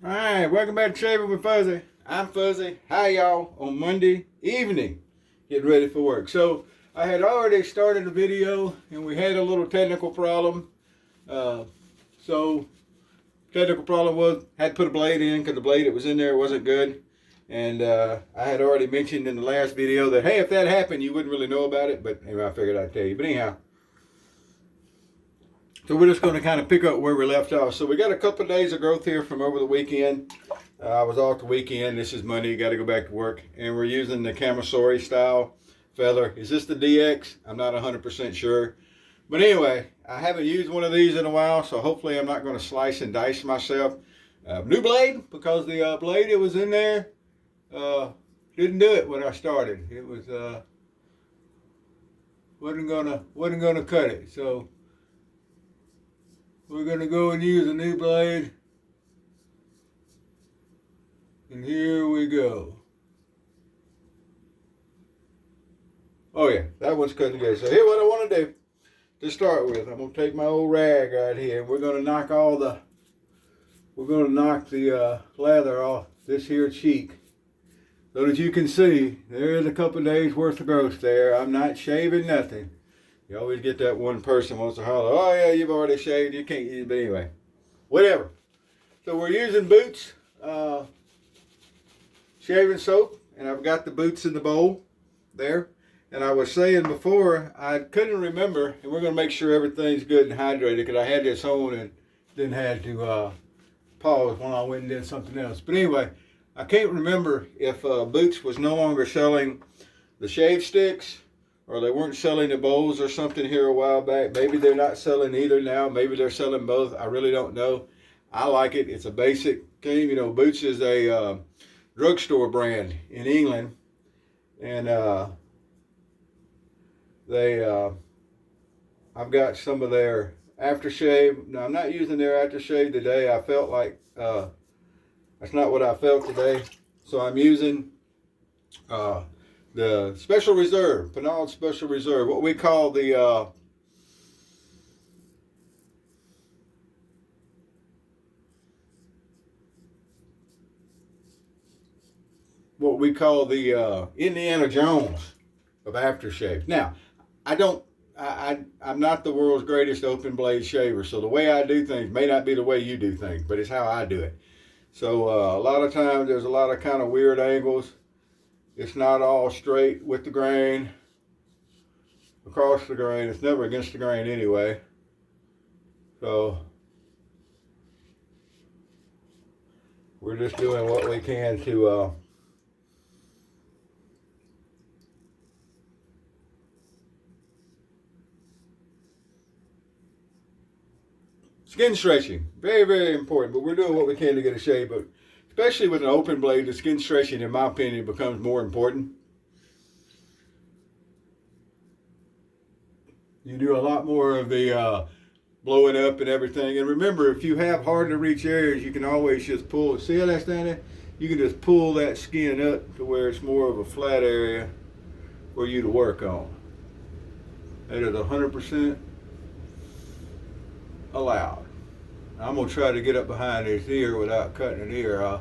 Alright, welcome back to Shaving with Fuzzy. I'm Fuzzy. Hi y'all on Monday evening. Getting ready for work. So I had already started the video and we had a little technical problem. So technical problem was had to put a blade in because the blade that was in there wasn't good. And I had already mentioned in the last video that hey, if that happened you wouldn't really know about it, but anyway, I figured I'd tell you. But anyhow, so we're just going to kind of pick up where we left off. So we got a couple of days of growth here from over the weekend. I was off the weekend. This is Monday. Got to go back to work. And we're using the Camisori style feather. Is this the DX? I'm not 100% sure. But anyway, I haven't used one of these in a while, so hopefully I'm not going to slice and dice myself. New blade, because the blade that was in there didn't do it when I started. It was wasn't gonna cut it. So we're going to go and use a new blade. And here we go. Oh yeah, that one's cutting together. So here's what I want to do to start with. I'm going to take my old rag right here. And we're going to knock the lather off this here cheek. So that you can see, there's a couple of days worth of growth there. I'm not shaving nothing. You always get that one person wants to holler, oh yeah, you've already shaved, you can't use it, but anyway. Whatever. So we're using Boots shaving soap, and I've got the Boots in the bowl there. And I was saying before, I couldn't remember, and we're going to make sure everything's good and hydrated, because I had this on and then had to pause when I went and did something else. But anyway, I can't remember if Boots was no longer selling the shave sticks, or they weren't selling the bowls or something here a while back. Maybe they're not selling either now. Maybe they're selling both. I really don't know. I like it. It's a basic cream. You know, Boots is a drugstore brand in England. And I've got some of their aftershave. Now, I'm not using their aftershave today. I felt like that's not what I felt today. So I'm using the Special Reserve, Penard Special Reserve, what we call the Indiana Jones of aftershave. Now, I'm not the world's greatest open blade shaver, so the way I do things may not be the way you do things, but it's how I do it. So a lot of times there's a lot of kind of weird angles. It's not all straight with the grain, across the grain. It's never against the grain anyway. So we're just doing what we can to skin stretching. Very, very important, but we're doing what we can to get a shave. But especially with an open blade, the skin stretching, in my opinion, becomes more important. You do a lot more of the blowing up and everything. And remember, if you have hard to reach areas, you can always just pull. See how that's down there? You can just pull that skin up to where it's more of a flat area for you to work on. That is 100% allowed. I'm going to try to get up behind his ear without cutting an ear off.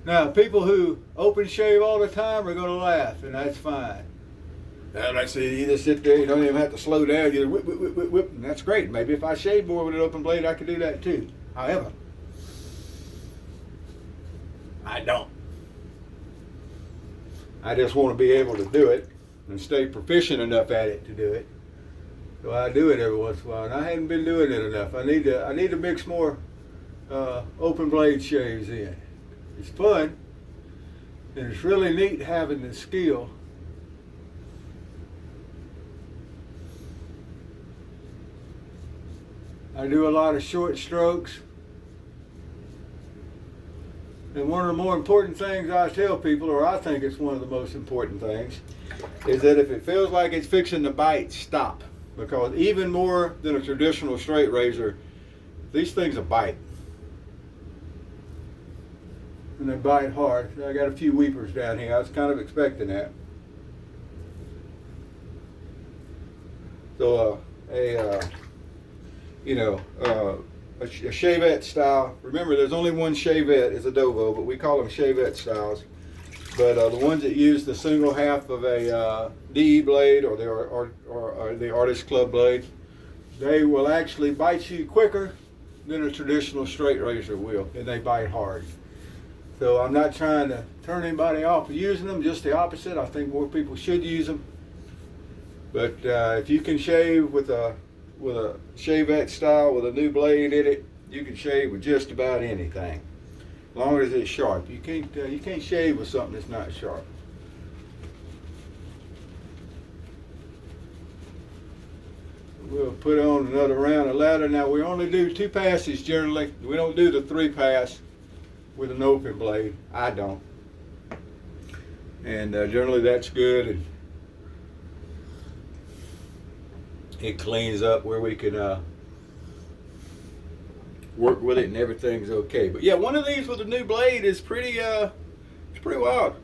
Now, people who open shave all the time are going to laugh, and that's fine. Now, like I said, you just sit there, you don't even have to slow down, you just whip, whip, whip, whip, whip, and that's great. Maybe if I shave more with an open blade, I could do that too. However, I don't. I just want to be able to do it and stay proficient enough at it to do it. So I do it every once in a while, and I haven't been doing it enough. I need to mix more open blade shaves in. It's fun, and it's really neat having the skill. I do a lot of short strokes, and one of the more important things I tell people, or I think it's one of the most important things, is that if it feels like it's fixing to bite, stop. Because even more than a traditional straight razor, these things will bite. And they bite hard. I got a few weepers down here. I was kind of expecting that. So a Shavette style. Remember, there's only one Shavette is a Dovo, but we call them Shavette styles. But the ones that use the single half of a DE blade or the Artist Club blade, they will actually bite you quicker than a traditional straight razor will, and they bite hard. So I'm not trying to turn anybody off of using them, just the opposite. I think more people should use them. But if you can shave with a Shavette style with a new blade in it, you can shave with just about anything, as long as it's sharp. You can't shave with something that's not sharp. We'll put on another round of lather. Now we only do 2 passes generally. We don't do the 3 pass with an open blade. I don't. And generally that's good. And it cleans up where we can work with it and everything's okay. But yeah, one of these with a new blade is pretty it's pretty wild.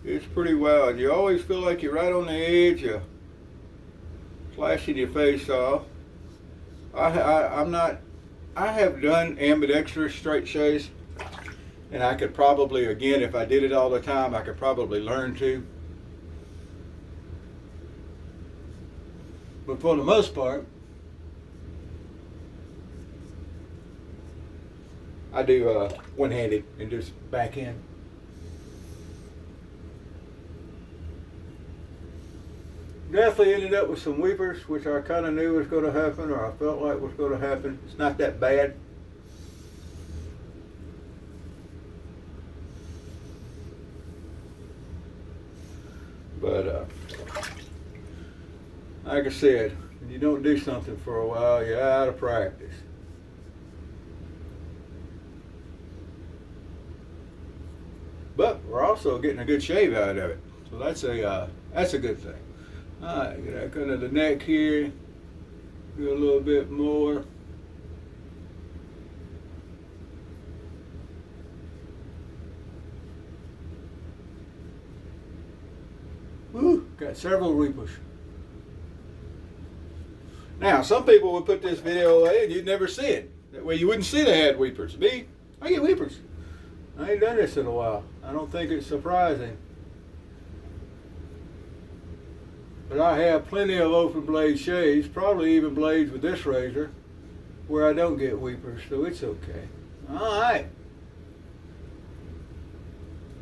It's pretty wild. You always feel like you're right on the edge of slashing your face off. I have done ambidextrous straight shaves, and I could probably, again, if I did it all the time, I could probably learn to. But for the most part, I do one-handed and just backhand. Definitely ended up with some weepers, which I kind of knew was going to happen, or I felt like was going to happen. It's not that bad. But like I said, when you don't do something for a while, you're out of practice. But we're also getting a good shave out of it, so that's a good thing. All right, get that under the neck here. Do a little bit more. Woo, got several weepers. Now, some people would put this video away and you'd never see it. That way you wouldn't see they had weepers. Me, I get weepers. I ain't done this in a while. I don't think it's surprising. But I have plenty of open blade shaves, probably even blades with this razor, where I don't get weepers, so it's okay. All right.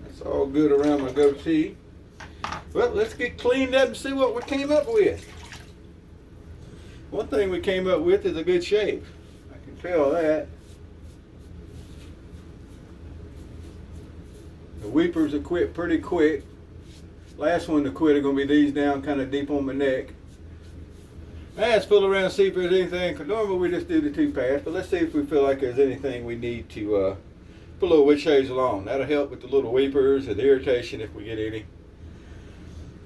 That's all good around my goatee. Well, let's get cleaned up and see what we came up with. One thing we came up with is a good shave. I can tell that. The weepers will quit pretty quick. Last one to quit are going to be these down kind of deep on my neck. Let's fill around and see if there's anything. Because normally we just do the 2 pass, but let's see if we feel like there's anything we need to put a little witch hazel on. That'll help with the little weepers and the irritation if we get any.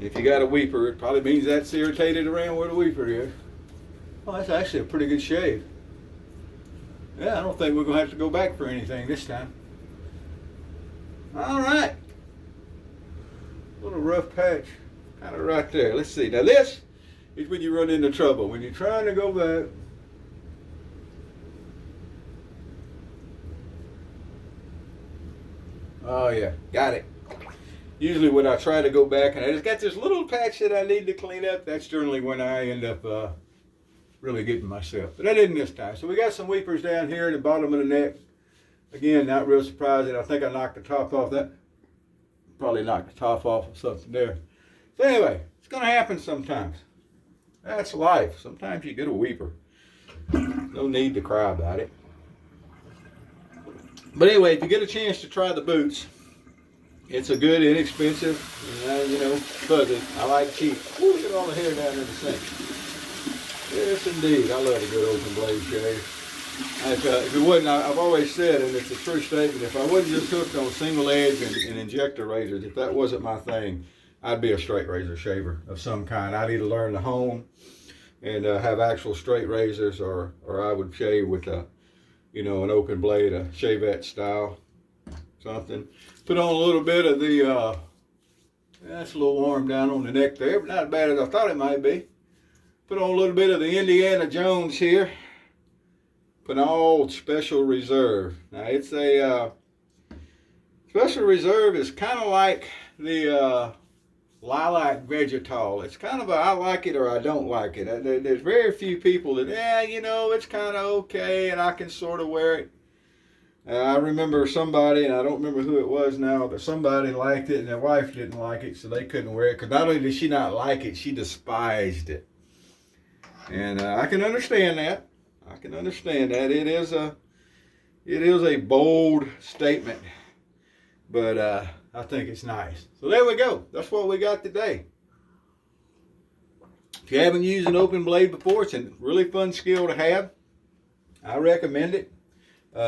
If you got a weeper, it probably means that's irritated around where the weeper is. Oh, that's actually a pretty good shave. Yeah, I don't think we're going to have to go back for anything this time. All right. Little rough patch, kind of right there. Let's see. Now this is when you run into trouble. When you're trying to go back. Oh yeah, got it. Usually when I try to go back and I just got this little patch that I need to clean up, that's generally when I end up really getting myself. But that didn't this time. So we got some weepers down here at the bottom of the neck. Again, not real surprising. I think I knocked the top off that. Probably knocked the top off of something there. So anyway, it's going to happen sometimes. That's life. Sometimes you get a weeper. No need to cry about it. But anyway, if you get a chance to try the boots, it's a good, inexpensive, fuzzy. I like cheap. Ooh, look at all the hair down in the sink. Yes, indeed. I love a good open blade shave. If it wasn't, I've always said, and it's a true statement, if I wasn't just hooked on single edge and injector razors, if that wasn't my thing, I'd be a straight razor shaver of some kind. I'd either learn to hone and have actual straight razors, or I would shave with an open blade, a Shavette style, something. Put on a little bit of the, that's a little warm down on the neck there, but not as bad as I thought it might be. Put on a little bit of the Indiana Jones here. Pinault Special Reserve. Now it's a Special Reserve is kind of like the Lilac Vegetal. It's kind of a I like it or I don't like it. There's very few people that, it's kind of okay and I can sort of wear it. I remember somebody, and I don't remember who it was now, but somebody liked it and their wife didn't like it, so they couldn't wear it. Because not only did she not like it, she despised it. And I can understand that. I can understand that. It is a bold statement, but I think it's nice. So there we go. That's what we got today. If you haven't used an open blade before, it's a really fun skill to have. I recommend it.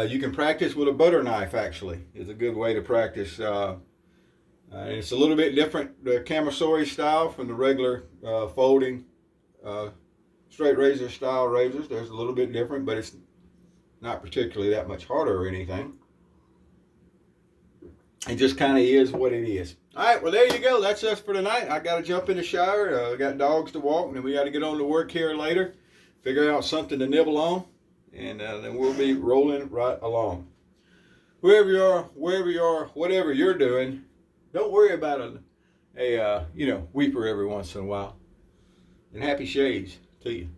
You can practice with a butter knife, actually. It's a good way to practice. It's a little bit different, the Camasory style from the regular folding straight razor style razors. There's a little bit different, but it's not particularly that much harder or anything. It just kind of is what it is. All right, well, there you go. That's us for tonight. I got to jump in the shower. I got dogs to walk, and then we got to get on to work here later, figure out something to nibble on. And then we'll be rolling right along. Wherever you are, whatever you're doing, don't worry about a weeper every once in a while. And happy shades to you.